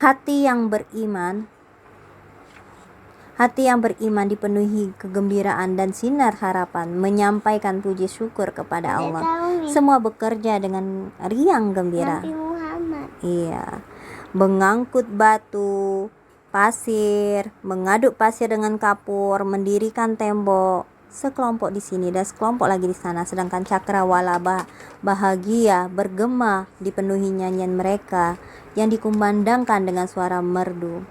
Hati yang beriman dipenuhi kegembiraan dan sinar harapan, menyampaikan puji syukur kepada Allah. Semua bekerja dengan riang gembira. Iya. Mengangkut batu, pasir, mengaduk pasir dengan kapur, mendirikan tembok. Sekelompok di sini dan sekelompok lagi di sana. Sedangkan cakrawala bahagia bergema dipenuhi nyanyian mereka yang dikumandangkan dengan suara merdu.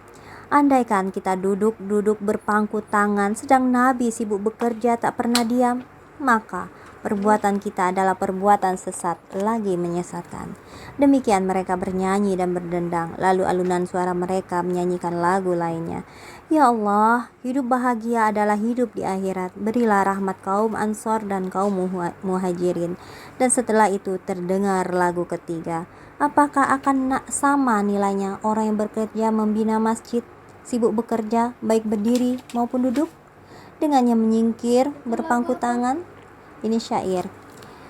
Andaikan kita duduk berpangku tangan sedang Nabi sibuk bekerja tak pernah diam, maka perbuatan kita adalah perbuatan sesat lagi menyesatkan. Demikian mereka bernyanyi dan berdendang, lalu alunan suara mereka menyanyikan lagu lainnya. Ya Allah, hidup bahagia adalah hidup di akhirat. Berilah rahmat kaum Ansor dan kaum Muhajirin. Dan setelah itu terdengar lagu ketiga. Apakah akan sama nilainya orang yang bekerja membina masjid, sibuk bekerja, baik berdiri maupun duduk, dengannya menyingkir berpangku tangan? Ini syair.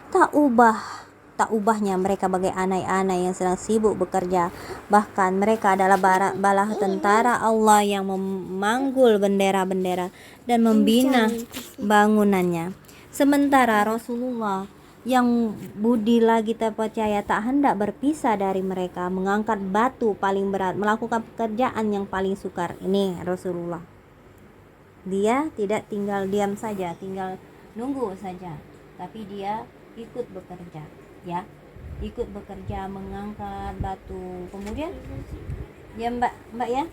Tak ubahnya mereka bagai anai-anai yang sedang sibuk bekerja. Bahkan mereka adalah bala tentara Allah yang memanggul bendera-bendera dan membina bangunannya. Sementara Rasulullah yang budi lagi terpercaya tak hendak berpisah dari mereka, mengangkat batu paling berat, melakukan pekerjaan yang paling sukar. Ini Rasulullah. Dia tidak tinggal diam saja, tinggal nunggu saja, tapi dia ikut bekerja, ya, ikut bekerja mengangkat batu. Kemudian ya mbak ya,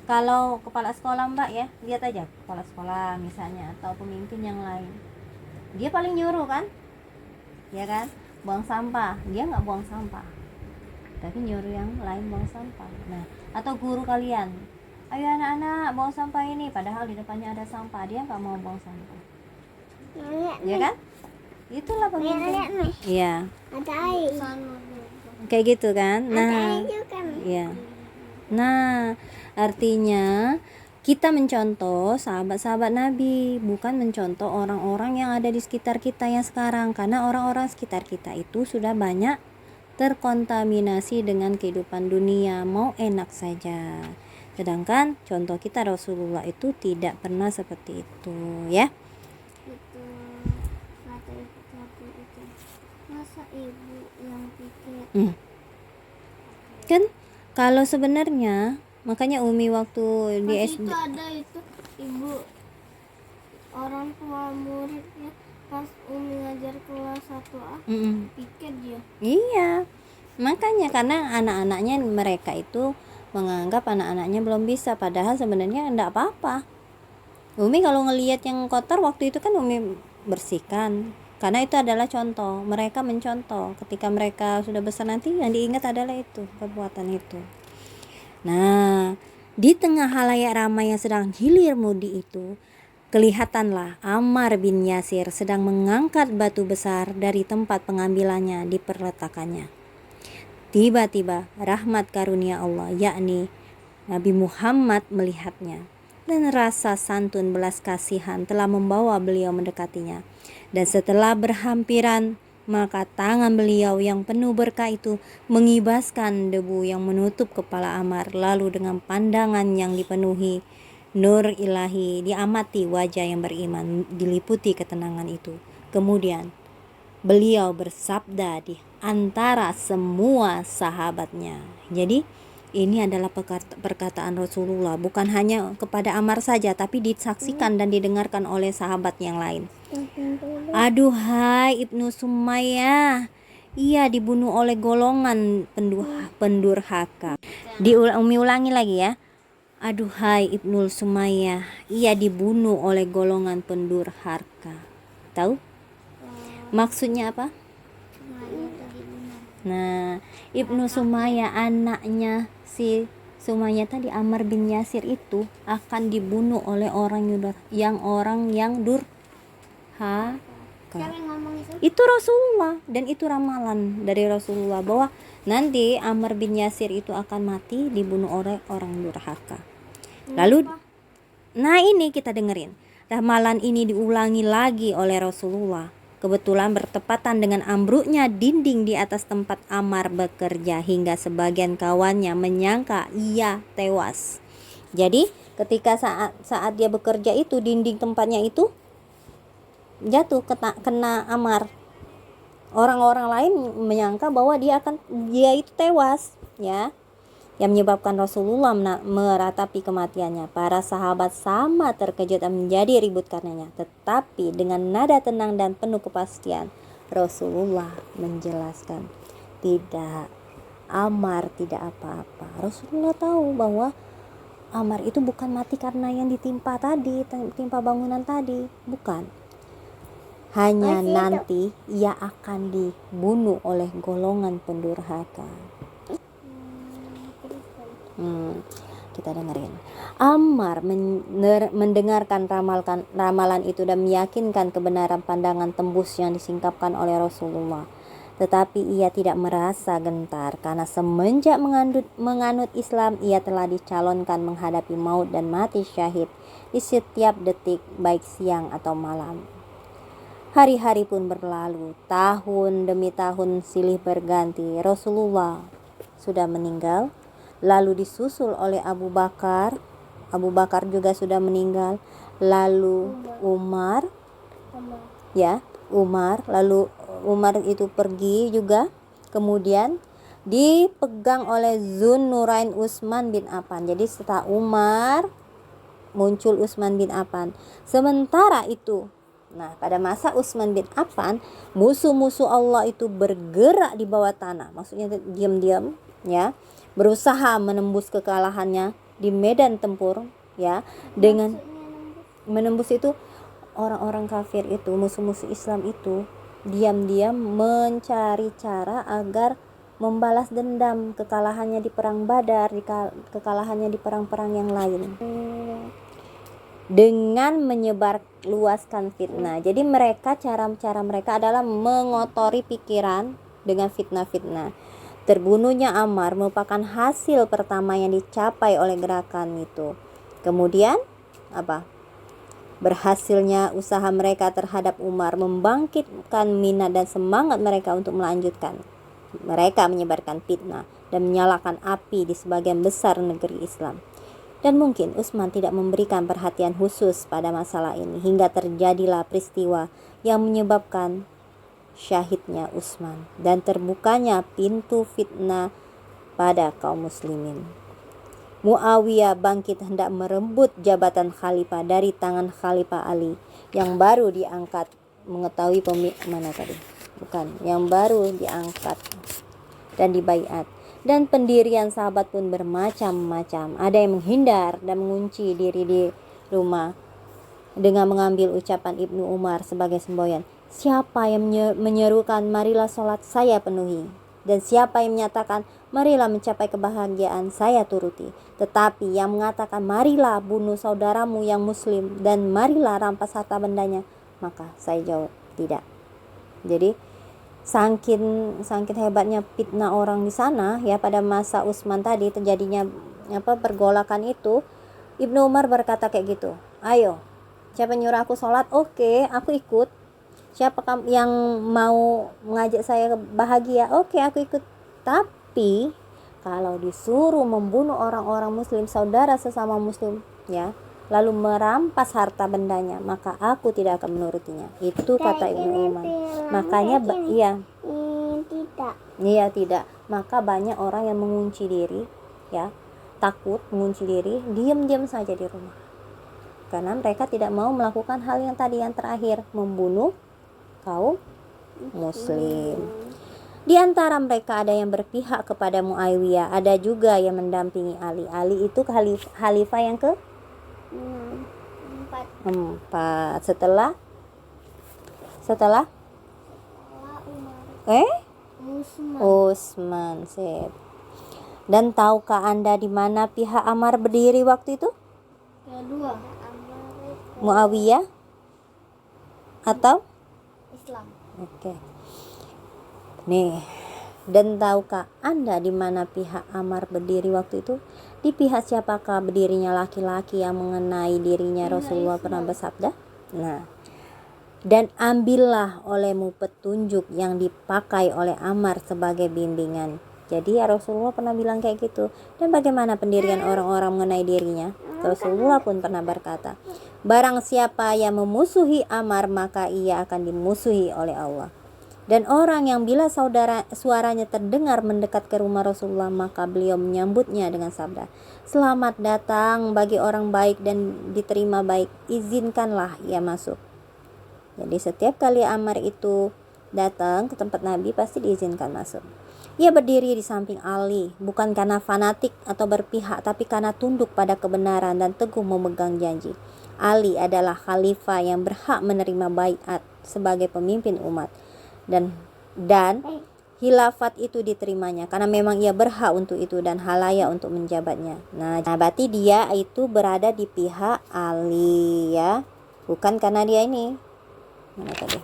kalau kepala sekolah mbak ya, lihat aja kepala sekolah misalnya atau pemimpin yang lain, dia paling nyuruh kan, ya kan, buang sampah, dia nggak buang sampah tapi nyuruh yang lain buang sampah. Nah, atau guru kalian, ayo anak-anak buang sampah ini, padahal di depannya ada sampah, dia nggak mau buang sampah, ya kan? Itulah pemimpin. Iya. Ada air. Kayak gitu kan? Nah, iya. Nah, artinya kita mencontoh sahabat-sahabat Nabi, bukan mencontoh orang-orang yang ada di sekitar kita yang sekarang, karena orang-orang sekitar kita itu sudah banyak terkontaminasi dengan kehidupan dunia, mau enak saja. Sedangkan contoh kita Rasulullah itu tidak pernah seperti itu, ya. Masa ibu yang pikir kan kalau sebenarnya, makanya Umi waktu di SD itu ada itu ibu orang tua muridnya pas Umi ngajar kelas 1A, pikir dia. Iya, makanya karena anak-anaknya mereka itu menganggap anak-anaknya belum bisa, padahal sebenarnya enggak apa-apa. Umi kalau ngelihat yang kotor waktu itu kan Umi bersihkan, karena itu adalah contoh. Mereka mencontoh, ketika mereka sudah besar nanti yang diingat adalah itu, perbuatan itu. Nah, di tengah halayak ramai yang sedang hilir mudi itu, kelihatanlah Ammar bin Yasir sedang mengangkat batu besar dari tempat pengambilannya diperletakkannya. Tiba-tiba rahmat karunia Allah, yakni Nabi Muhammad, melihatnya, dan rasa santun belas kasihan telah membawa beliau mendekatinya. Dan setelah berhampiran, maka tangan beliau yang penuh berkah itu mengibaskan debu yang menutup kepala Ammar. Lalu dengan pandangan yang dipenuhi nur ilahi diamati wajah yang beriman diliputi ketenangan itu. Kemudian beliau bersabda di antara semua sahabatnya. Jadi ini adalah perkataan Rasulullah, bukan hanya kepada Ammar saja, tapi disaksikan dan didengarkan oleh sahabat yang lain. Aduhai Ibnu Sumayyah, ia dibunuh oleh golongan pendurhaka. Umi ulangi lagi ya. Aduhai Ibnu Sumayyah, ia dibunuh oleh golongan pendurhaka. Tahu maksudnya apa? Nah, Ibnu Sumayyah, anaknya si Sumayyah tadi, Ammar bin Yasir, itu akan dibunuh oleh orang yang durhaka. Itu Rasulullah, dan itu ramalan dari Rasulullah bahwa nanti Ammar bin Yasir itu akan mati dibunuh oleh orang durhaka. Lalu nah ini kita dengerin. Ramalan ini diulangi lagi oleh Rasulullah kebetulan bertepatan dengan ambruknya dinding di atas tempat Ammar bekerja, hingga sebagian kawannya menyangka ia tewas. Jadi ketika saat dia bekerja itu, dinding tempatnya itu jatuh kena Ammar. Orang-orang lain menyangka bahwa dia itu tewas, ya, yang menyebabkan Rasulullah meratapi kematiannya. Para sahabat sama terkejut dan menjadi ribut karenanya. Tetapi dengan nada tenang dan penuh kepastian, Rasulullah menjelaskan, tidak, Ammar tidak apa-apa. Rasulullah tahu bahwa Ammar itu bukan mati karena yang ditimpa bangunan tadi, bukan. Hanya nanti ia akan dibunuh oleh golongan pendurhaka. Kita dengerin. Ammar mendengarkan ramalan itu dan meyakinkan kebenaran pandangan tembus yang disingkapkan oleh Rasulullah. Tetapi ia tidak merasa gentar, karena semenjak menganut Islam, ia telah dicalonkan menghadapi maut dan mati syahid di setiap detik, baik siang atau malam. Hari-hari pun berlalu, tahun demi tahun silih berganti. Rasulullah sudah meninggal, lalu disusul oleh Abu Bakar. Abu Bakar juga sudah meninggal, lalu Umar. Lalu Umar itu pergi juga. Kemudian dipegang oleh Zunnurain Utsman bin Affan. Jadi setelah Umar muncul Utsman bin Affan. Sementara itu, pada masa Utsman bin Affan, musuh-musuh Allah itu bergerak di bawah tanah. Maksudnya diam-diam, ya, berusaha menembus kekalahannya di medan tempur, ya. Dengan menembus itu, orang-orang kafir itu, musuh-musuh Islam itu diam-diam mencari cara agar membalas dendam kekalahannya di perang Badar, kekalahannya di perang-perang yang lain, dengan menyebarluaskan fitnah. Jadi cara mereka adalah mengotori pikiran dengan fitnah-fitnah. Terbunuhnya Ammar merupakan hasil pertama yang dicapai oleh gerakan itu. Kemudian berhasilnya usaha mereka terhadap Umar membangkitkan minat dan semangat mereka untuk melanjutkan. Mereka menyebarkan fitnah dan menyalakan api di sebagian besar negeri Islam. Dan mungkin Utsman tidak memberikan perhatian khusus pada masalah ini, hingga terjadilah peristiwa yang menyebabkan syahidnya Utsman dan terbukanya pintu fitnah pada kaum muslimin. Muawiyah bangkit hendak merebut jabatan khalifah dari tangan Khalifah Ali yang baru diangkat. Mengetahui yang baru diangkat dan dibaiat. Dan pendirian sahabat pun bermacam-macam. Ada yang menghindar dan mengunci diri di rumah dengan mengambil ucapan Ibnu Umar sebagai semboyan. Siapa yang menyerukan marilah sholat, saya penuhi. Dan siapa yang menyatakan marilah mencapai kebahagiaan, saya turuti. Tetapi yang mengatakan marilah bunuh saudaramu yang muslim dan marilah rampas harta bendanya, maka saya jawab tidak. Jadi Sangkin hebatnya fitnah orang di sana, ya, pada masa Utsman tadi terjadinya pergolakan itu, Ibnu Umar berkata kayak gitu, ayo, siapa nyuruh aku sholat, oke, aku ikut. Siapa yang mau mengajak saya bahagia, oke, aku ikut. Tapi kalau disuruh membunuh orang-orang muslim, saudara sesama muslim, ya, lalu merampas harta bendanya, maka aku tidak akan menurutinya. Itu kata Ibnu Umar. Makanya tidak. Maka banyak orang yang mengunci diri, ya, takut mengunci diri, diam-diam saja di rumah. Karena mereka tidak mau melakukan hal yang tadi, yang terakhir, membunuh kaum muslim. Di antara mereka ada yang berpihak kepada Muawiyah, ada juga yang mendampingi Ali. Ali itu khalifah yang ke 4 setelah Utsman. Sip. Dan tahukah Anda di mana pihak Ammar berdiri waktu itu? Kedua, Muawiyah atau Islam. Oke. Nih, dan tahukah Anda di mana pihak Ammar berdiri waktu itu? Di pihak siapakah berdirinya laki-laki yang mengenai dirinya Rasulullah pernah bersabda? Nah, dan ambillah olehmu petunjuk yang dipakai oleh Ammar sebagai bimbingan. Jadi ya Rasulullah pernah bilang kayak gitu. Dan bagaimana pendirian orang-orang mengenai dirinya? Rasulullah pun pernah berkata, barang siapa yang memusuhi Ammar maka ia akan dimusuhi oleh Allah. Dan orang yang bila suaranya terdengar mendekat ke rumah Rasulullah, maka beliau menyambutnya dengan sabda, selamat datang bagi orang baik dan diterima baik, izinkanlah ia masuk. Jadi setiap kali Ammar itu datang ke tempat Nabi pasti diizinkan masuk. Ia berdiri di samping Ali, bukan karena fanatik atau berpihak, tapi karena tunduk pada kebenaran dan teguh memegang janji. Ali adalah khalifah yang berhak menerima baiat sebagai pemimpin umat. Dan khilafat itu diterimanya karena memang ia berhak untuk itu dan halayak untuk menjabatnya. Nah, berarti dia itu berada di pihak Ali ya, bukan karena dia ini mana tadi